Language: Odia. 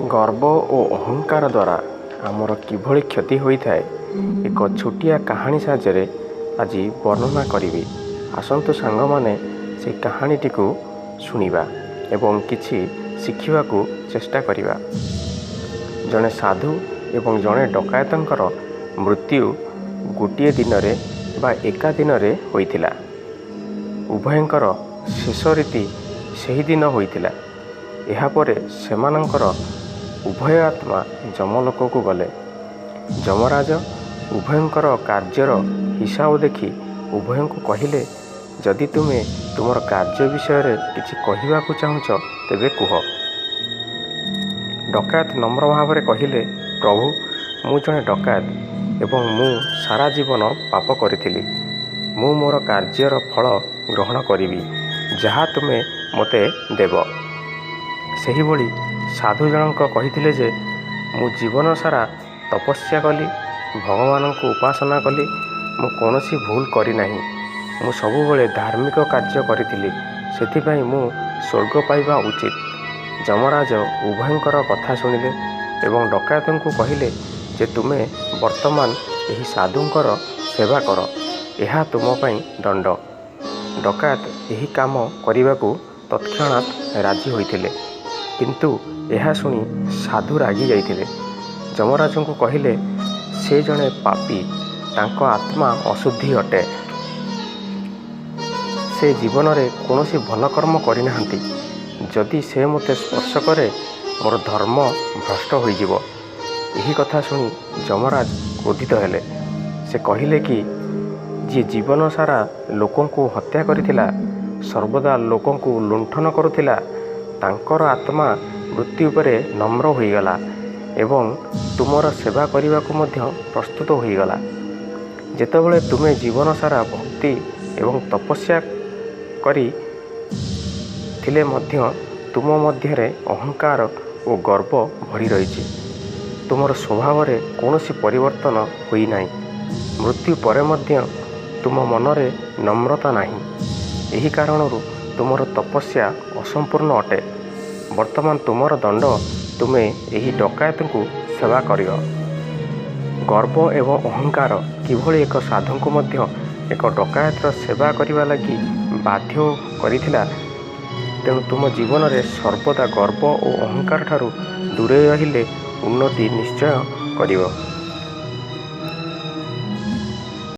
ଗର୍ବ ଓ ଅହଙ୍କାର ଦ୍ୱାରା ଆମର କିଭଳି କ୍ଷତି ହୋଇଥାଏ ଏକ ଛୋଟିଆ କାହାଣୀ ସାହାଯ୍ୟରେ ଆଜି ବର୍ଣ୍ଣନା କରିବି। ଆସନ୍ତୁ ସାଙ୍ଗମାନେ ସେ କାହାଣୀଟିକୁ ଶୁଣିବା ଏବଂ କିଛି ଶିଖିବାକୁ ଚେଷ୍ଟା କରିବା। ଜଣେ ସାଧୁ ଏବଂ ଜଣେ ଡକାୟତଙ୍କର ମୃତ୍ୟୁ ଗୋଟିଏ ଦିନରେ ବା ଏକା ଦିନରେ ହୋଇଥିଲା। ଉଭୟଙ୍କର ଶେଷ ରୀତି ସେହିଦିନ ହୋଇଥିଲା। ଏହାପରେ ସେମାନଙ୍କର ଉଭୟ ଆତ୍ମା ଯମଲୋକକୁ ଗଲେ। ଯମରାଜ ଉଭୟଙ୍କର କାର୍ଯ୍ୟର ହିସାବ ଦେଖି ଉଭୟଙ୍କୁ କହିଲେ, ଯଦି ତୁମେ ତୁମର କାର୍ଯ୍ୟ ବିଷୟରେ କିଛି କହିବାକୁ ଚାହୁଁଛ ତେବେ କୁହ। ଡକାୟତ ନମ୍ର ଭାବରେ କହିଲେ, ପ୍ରଭୁ, ମୁଁ ଜଣେ ଡକାୟତ ଏବଂ ମୁଁ ସାରା ଜୀବନ ପାପ କରିଥିଲି। ମୁଁ ମୋର କାର୍ଯ୍ୟର ଫଳ ଗ୍ରହଣ କରିବି, ଯାହା ତୁମେ ମୋତେ ଦେବ। ସେହିଭଳି ସାଧୁ ଜଣକ କହିଥିଲେ ଯେ, ମୁଁ ଜୀବନ ସାରା ତପସ୍ୟା କଲି, ଭଗବାନଙ୍କୁ ଉପାସନା କଲି, ମୁଁ କୌଣସି ଭୁଲ କରିନାହିଁ। ମୁଁ ସବୁବେଳେ ଧାର୍ମିକ କାର୍ଯ୍ୟ କରିଥିଲି, ସେଥିପାଇଁ ମୁଁ ସ୍ୱର୍ଗ ପାଇବା ଉଚିତ। ଯମରାଜ ଉଭୟଙ୍କର କଥା ଶୁଣିଲେ ଏବଂ ଡକାୟତଙ୍କୁ କହିଲେ ଯେ, ତୁମେ ବର୍ତ୍ତମାନ ଏହି ସାଧୁଙ୍କର ସେବା କର, ଏହା ତୁମ ପାଇଁ ଦଣ୍ଡ। ଡକାୟତ ଏହି କାମ କରିବାକୁ ତତ୍କ୍ଷଣାତ୍ ରାଜି ହୋଇଥିଲେ, କିନ୍ତୁ ଏହା ଶୁଣି ସାଧୁ ରାଗି ଯାଇଥିଲେ। ଯମରାଜଙ୍କୁ କହିଲେ, ସେ ଜଣେ ପାପୀ, ତାଙ୍କ ଆତ୍ମା ଅଶୁଦ୍ଧ ଅଟେ। ସେ ଜୀବନରେ କୌଣସି ଭଲ କର୍ମ କରିନାହାନ୍ତି। ଯଦି ସେ ମୋତେ ସ୍ପର୍ଶ କରେ, ମୋର ଧର୍ମ ଭ୍ରଷ୍ଟ ହୋଇଯିବ। ଏହି କଥା ଶୁଣି ଯମରାଜ କ୍ରୋଧିତ ହେଲେ। ସେ କହିଲେ କି, ଯିଏ ଜୀବନ ସାରା ଲୋକଙ୍କୁ ହତ୍ୟା କରିଥିଲା, ସର୍ବଦା ଲୋକଙ୍କୁ ଲୁଣ୍ଠନ କରୁଥିଲା, ତାଙ୍କର ଆତ୍ମା ମୃତ୍ୟୁ ପରେ ନମ୍ର ହୋଇଗଲା ଏବଂ ତୁମର ସେବା କରିବାକୁ ମଧ୍ୟ ପ୍ରସ୍ତୁତ ହୋଇଗଲା। ଯେତେବେଳେ ତୁମେ ଜୀବନ ସାରା ଭକ୍ତି ଏବଂ ତପସ୍ୟା କରି ଥିଲେ ମଧ୍ୟ ତୁମ ମଧ୍ୟରେ ଅହଙ୍କାର ଓ ଗର୍ବ ଭରି ରହିଛି। ତୁମର ସ୍ୱଭାବରେ କୌଣସି ପରିବର୍ତ୍ତନ ହୋଇନାହିଁ। ମୃତ୍ୟୁ ପରେ ମଧ୍ୟ ତୁମ ମନରେ ନମ୍ରତା ନାହିଁ। ଏହି କାରଣରୁ ତୁମର ତପସ୍ୟା ଅସମ୍ପୂର୍ଣ୍ଣ ଅଟେ। ବର୍ତ୍ତମାନ ତୁମର ଦଣ୍ଡ, ତୁମେ ଏହି ଡକାୟତଙ୍କୁ ସେବା କରିବ। ଗର୍ବ ଏବଂ ଅହଙ୍କାର କିଭଳି ଏକ ସାଧୁଙ୍କୁ ମଧ୍ୟ ଏକ ଡକାୟତର ସେବା କରିବା ଲାଗି ବାଧ୍ୟ କରିଥିଲା, ତେଣୁ ତୁମ ଜୀବନରେ ସର୍ବଦା ଗର୍ବ ଓ ଅହଙ୍କାର ଠାରୁ ଦୂରେଇ ରହିଲେ ଉନ୍ନତି ନିଶ୍ଚୟ କରିବ।